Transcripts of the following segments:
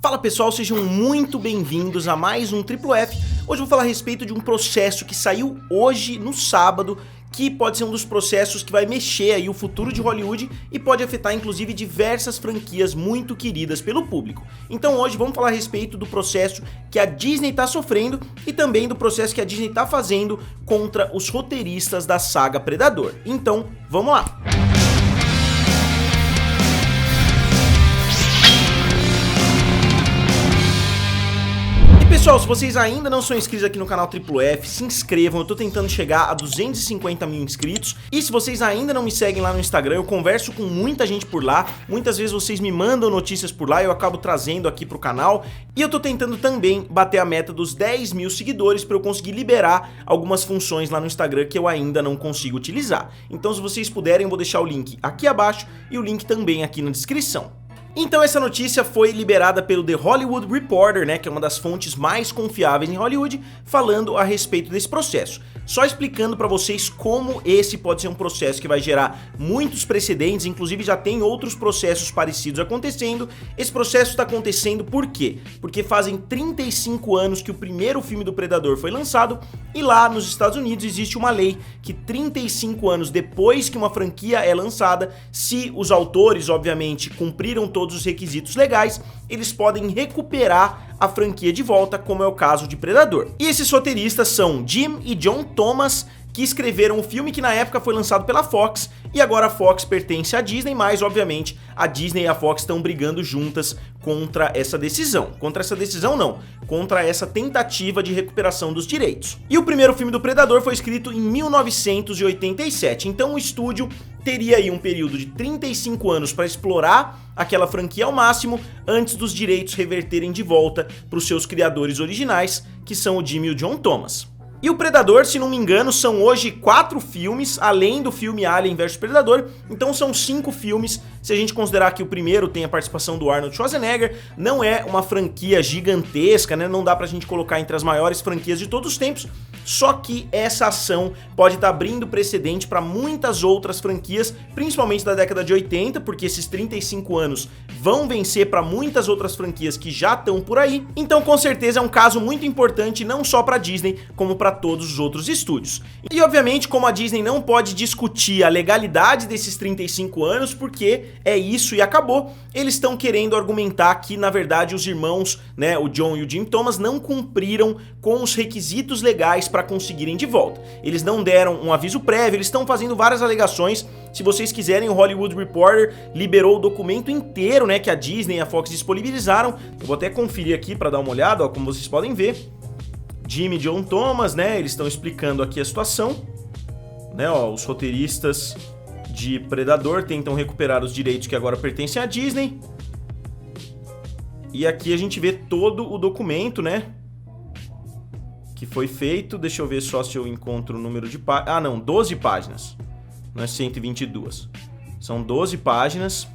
Fala pessoal, sejam muito bem-vindos a mais um Triplo F. Hoje eu vou falar a respeito de um processo que saiu hoje, no sábado, que pode ser um dos processos que vai mexer aí o futuro de Hollywood e pode afetar inclusive diversas franquias muito queridas pelo público. Então hoje vamos falar a respeito do processo que a Disney está sofrendo e também do processo que a Disney está fazendo contra os roteiristas da saga Predador. Então, vamos lá! Pessoal, se vocês ainda não são inscritos aqui no canal Triplo F, se inscrevam, eu tô tentando chegar a 250 mil inscritos. E se vocês ainda não me seguem lá no Instagram, eu converso com muita gente por lá, muitas vezes vocês me mandam notícias por lá e eu acabo trazendo aqui pro canal. E eu tô tentando também bater a meta dos 10 mil seguidores para eu conseguir liberar algumas funções lá no Instagram que eu ainda não consigo utilizar. Então se vocês puderem, eu vou deixar o link aqui abaixo e o link também aqui na descrição. Então essa notícia foi liberada pelo The Hollywood Reporter, né, que é uma das fontes mais confiáveis em Hollywood, falando a respeito desse processo. Só explicando pra vocês como esse pode ser um processo que vai gerar muitos precedentes, inclusive já tem outros processos parecidos acontecendo. Esse processo está acontecendo por quê? Porque fazem 35 anos que o primeiro filme do Predador foi lançado e lá nos Estados Unidos existe uma lei que 35 anos depois que uma franquia é lançada, se os autores obviamente cumpriram todos os requisitos legais, eles podem recuperar a franquia de volta, como é o caso de Predador. E esses roteiristas são Jim e John Thomas, que escreveram o filme que na época foi lançado pela Fox, e agora a Fox pertence à Disney, mas obviamente a Disney e a Fox estão brigando juntas contra essa decisão. Contra essa decisão não, contra essa tentativa de recuperação dos direitos. E o primeiro filme do Predador foi escrito em 1987, então o estúdio teria aí um período de 35 anos para explorar aquela franquia ao máximo, antes dos direitos reverterem de volta para os seus criadores originais, que são o Jim e o John Thomas. E o Predador, se não me engano, são hoje 4 filmes, além do filme Alien vs Predador, então são 5 filmes, se a gente considerar que o primeiro tem a participação do Arnold Schwarzenegger, não é uma franquia gigantesca, né? Não dá pra gente colocar entre as maiores franquias de todos os tempos, só que essa ação pode estar abrindo precedente para muitas outras franquias, principalmente da década de 80, porque esses 35 anos vão vencer para muitas outras franquias que já estão por aí, então com certeza é um caso muito importante não só para Disney, como para todos os outros estúdios. E obviamente, como a Disney não pode discutir a legalidade desses 35 anos, porque é isso e acabou, eles estão querendo argumentar que na verdade os irmãos, né, o John e o Jim Thomas não cumpriram com os requisitos legais para conseguirem de volta. Eles não deram um aviso prévio, eles estão fazendo várias alegações. Se vocês quiserem, o Hollywood Reporter liberou o documento inteiro, né, que a Disney e a Fox disponibilizaram. Eu vou até conferir aqui para dar uma olhada, ó, como vocês podem ver. Jim e John Thomas, né, eles estão explicando aqui a situação, né, ó, os roteiristas de Predador tentam recuperar os direitos que agora pertencem à Disney. E aqui a gente vê todo o documento, né, que foi feito. Deixa eu ver só se eu encontro o número de páginas. Ah, não, 12 páginas, não é 122. São 12 páginas.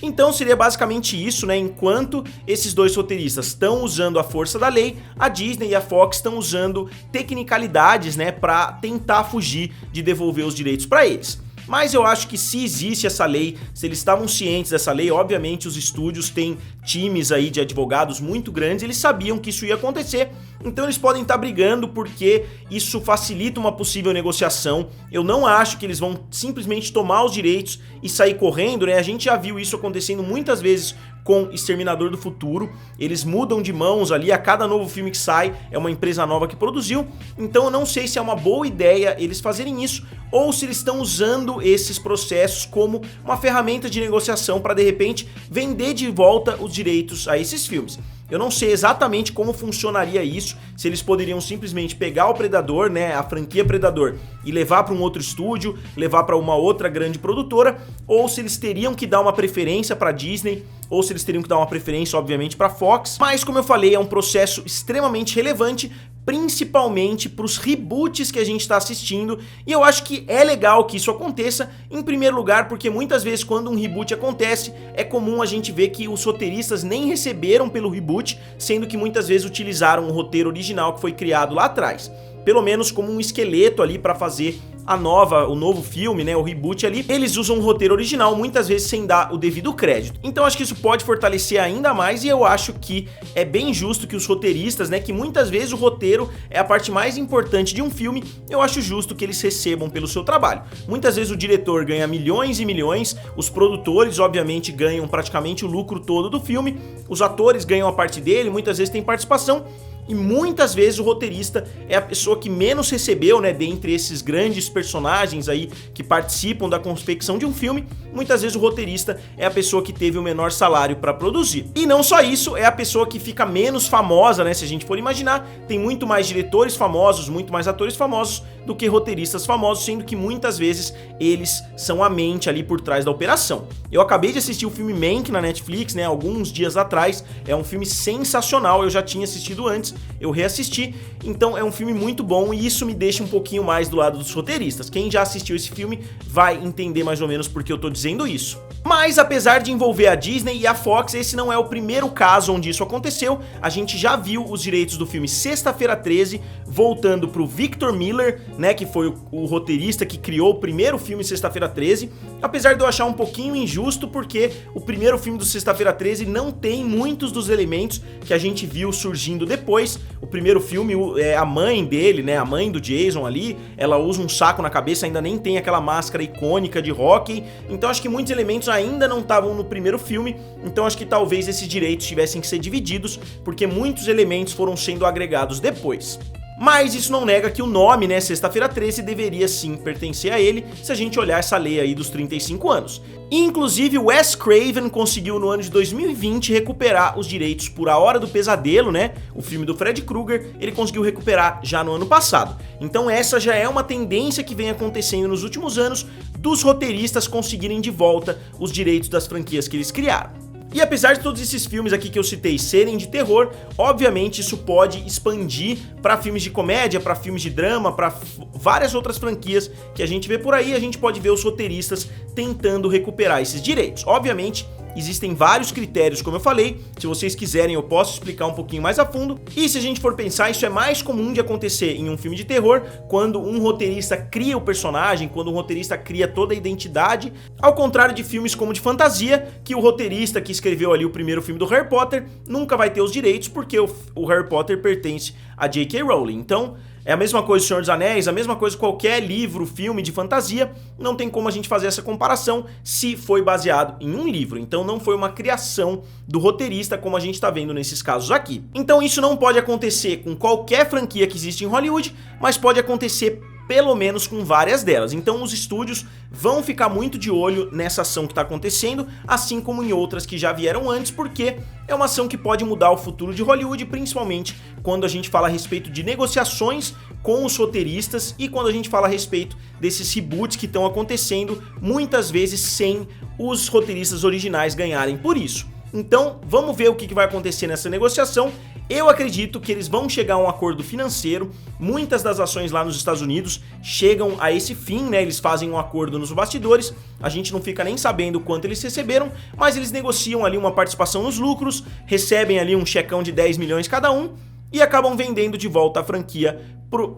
Então seria basicamente isso, né? Enquanto esses dois roteiristas estão usando a força da lei, a Disney e a Fox estão usando tecnicalidades, né, para tentar fugir de devolver os direitos para eles. Mas eu acho que se existe essa lei, se eles estavam cientes dessa lei, obviamente os estúdios têm times aí de advogados muito grandes, eles sabiam que isso ia acontecer, então eles podem estar brigando porque isso facilita uma possível negociação. Eu não acho que eles vão simplesmente tomar os direitos e sair correndo, né? A gente já viu isso acontecendo muitas vezes com Exterminador do Futuro, eles mudam de mãos ali, a cada novo filme que sai é uma empresa nova que produziu, então eu não sei se é uma boa ideia eles fazerem isso, ou se eles estão usando esses processos como uma ferramenta de negociação para de repente vender de volta os direitos a esses filmes. Eu não sei exatamente como funcionaria isso, se eles poderiam simplesmente pegar o Predador, né, a franquia Predador, e levar para um outro estúdio, levar para uma outra grande produtora, ou se eles teriam que dar uma preferência para Disney, ou se eles teriam que dar uma preferência, obviamente, para Fox. Mas, como eu falei, é um processo extremamente relevante, principalmente para os reboots que a gente está assistindo, e eu acho que é legal que isso aconteça, em primeiro lugar porque muitas vezes quando um reboot acontece, é comum a gente ver que os roteiristas nem receberam pelo reboot, sendo que muitas vezes utilizaram o roteiro original que foi criado lá atrás. Pelo menos como um esqueleto ali para fazer o novo filme, né, o reboot ali, eles usam um roteiro original, muitas vezes sem dar o devido crédito. Então acho que isso pode fortalecer ainda mais, e eu acho que é bem justo que os roteiristas, né, que muitas vezes o roteiro é a parte mais importante de um filme, eu acho justo que eles recebam pelo seu trabalho. Muitas vezes o diretor ganha milhões e milhões, os produtores obviamente ganham praticamente o lucro todo do filme, os atores ganham a parte dele, muitas vezes tem participação, e muitas vezes o roteirista é a pessoa que menos recebeu, né, dentre esses grandes personagens aí que participam da confecção de um filme. Muitas vezes o roteirista é a pessoa que teve o menor salário para produzir. E não só isso, é a pessoa que fica menos famosa, né, se a gente for imaginar, tem muito mais diretores famosos, muito mais atores famosos do que roteiristas famosos, sendo que muitas vezes eles são a mente ali por trás da operação. Eu acabei de assistir o filme Mank na Netflix, né, alguns dias atrás, é um filme sensacional, eu já tinha assistido antes, eu reassisti, então é um filme muito bom e isso me deixa um pouquinho mais do lado dos roteiristas. Quem já assistiu esse filme vai entender mais ou menos por que eu tô dizendo isso. Mas apesar de envolver a Disney e a Fox, esse não é o primeiro caso onde isso aconteceu. A gente já viu os direitos do filme Sexta-feira 13 voltando pro Victor Miller, né, que foi o roteirista que criou o primeiro filme Sexta-feira 13, apesar de eu achar um pouquinho injusto, porque o primeiro filme do Sexta-feira 13 não tem muitos dos elementos que a gente viu surgindo depois. O primeiro filme, a mãe dele, né, a mãe do Jason ali, ela usa um saco na cabeça, ainda nem tem aquela máscara icônica de Rocky, então acho que muitos elementos ainda não estavam no primeiro filme, então acho que talvez esses direitos tivessem que ser divididos, porque muitos elementos foram sendo agregados depois. Mas isso não nega que o nome, né, Sexta-feira 13, deveria sim pertencer a ele, se a gente olhar essa lei aí dos 35 anos. Inclusive, o Wes Craven conseguiu no ano de 2020 recuperar os direitos por A Hora do Pesadelo, né, o filme do Freddy Krueger, ele conseguiu recuperar já no ano passado. Então essa já é uma tendência que vem acontecendo nos últimos anos, dos roteiristas conseguirem de volta os direitos das franquias que eles criaram. E apesar de todos esses filmes aqui que eu citei serem de terror, obviamente isso pode expandir para filmes de comédia, para filmes de drama, para várias outras franquias que a gente vê por aí. A gente pode ver os roteiristas tentando recuperar esses direitos. Obviamente, existem vários critérios, como eu falei, se vocês quiserem eu posso explicar um pouquinho mais a fundo, e se a gente for pensar, isso é mais comum de acontecer em um filme de terror, quando um roteirista cria o personagem, quando um roteirista cria toda a identidade, ao contrário de filmes como de fantasia, que o roteirista que escreveu ali o primeiro filme do Harry Potter nunca vai ter os direitos, porque o Harry Potter pertence a J.K. Rowling. Então, é a mesma coisa do Senhor dos Anéis, a mesma coisa qualquer livro, filme de fantasia, não tem como a gente fazer essa comparação se foi baseado em um livro, então não foi uma criação do roteirista como a gente está vendo nesses casos aqui. Então isso não pode acontecer com qualquer franquia que existe em Hollywood, mas pode acontecer pelo menos com várias delas. Então os estúdios vão ficar muito de olho nessa ação que está acontecendo, assim como em outras que já vieram antes, porque é uma ação que pode mudar o futuro de Hollywood, principalmente quando a gente fala a respeito de negociações com os roteiristas e quando a gente fala a respeito desses reboots que estão acontecendo, muitas vezes sem os roteiristas originais ganharem por isso. Então, vamos ver o que vai acontecer nessa negociação. Eu acredito que eles vão chegar a um acordo financeiro. Muitas das ações lá nos Estados Unidos chegam a esse fim, né? Eles fazem um acordo nos bastidores, a gente não fica nem sabendo quanto eles receberam, mas eles negociam ali uma participação nos lucros, recebem ali um checão de 10 milhões cada um e acabam vendendo de volta a franquia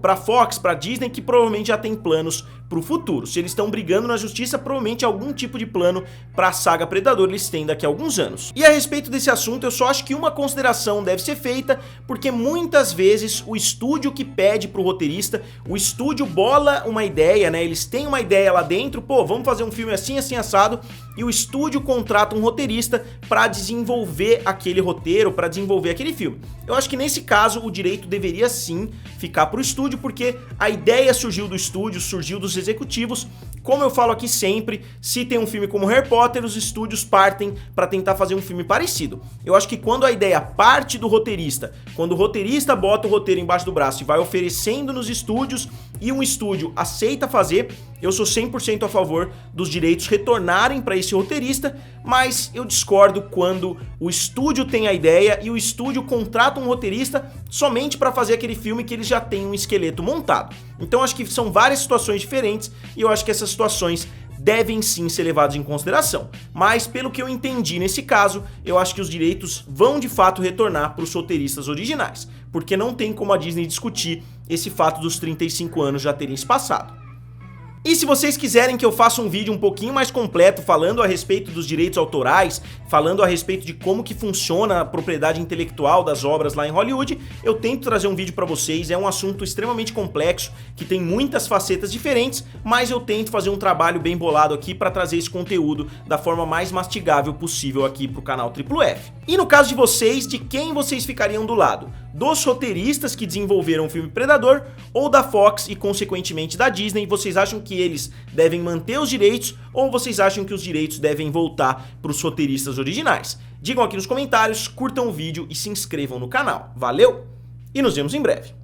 pra Fox, pra Disney, que provavelmente já tem planos pro futuro. Se eles estão brigando na justiça, provavelmente algum tipo de plano pra saga Predador eles têm daqui a alguns anos. E a respeito desse assunto, eu só acho que uma consideração deve ser feita, porque muitas vezes o estúdio que pede pro roteirista, o estúdio bola uma ideia, né? Eles têm uma ideia lá dentro, pô, vamos fazer um filme assim, assim, assado, e o estúdio contrata um roteirista pra desenvolver aquele roteiro, pra desenvolver aquele filme. Eu acho que nesse caso o direito deveria sim ficar pro estúdio, porque a ideia surgiu do estúdio, surgiu dos executivos. Como eu falo aqui sempre, se tem um filme como Harry Potter, os estúdios partem para tentar fazer um filme parecido. Eu acho que quando a ideia parte do roteirista, quando o roteirista bota o roteiro embaixo do braço e vai oferecendo nos estúdios e um estúdio aceita fazer, eu sou 100% a favor dos direitos retornarem para esse roteirista, mas eu discordo quando o estúdio tem a ideia e o estúdio contrata um roteirista somente para fazer aquele filme que eles já têm um esqueleto montado. Então acho que são várias situações diferentes e eu acho que essas situações devem sim ser levadas em consideração. Mas pelo que eu entendi nesse caso, eu acho que os direitos vão de fato retornar para os roteiristas originais, porque não tem como a Disney discutir esse fato dos 35 anos já terem se passado. E se vocês quiserem que eu faça um vídeo um pouquinho mais completo falando a respeito dos direitos autorais, falando a respeito de como que funciona a propriedade intelectual das obras lá em Hollywood, eu tento trazer um vídeo pra vocês. É um assunto extremamente complexo, que tem muitas facetas diferentes, mas eu tento fazer um trabalho bem bolado aqui pra trazer esse conteúdo da forma mais mastigável possível aqui pro canal Triplo F. E no caso de vocês, de quem vocês ficariam do lado? Dos roteiristas que desenvolveram o filme Predador ou da Fox e consequentemente da Disney? Vocês acham que eles devem manter os direitos ou vocês acham que os direitos devem voltar para os roteiristas originais? Digam aqui nos comentários, curtam o vídeo e se inscrevam no canal. Valeu e nos vemos em breve.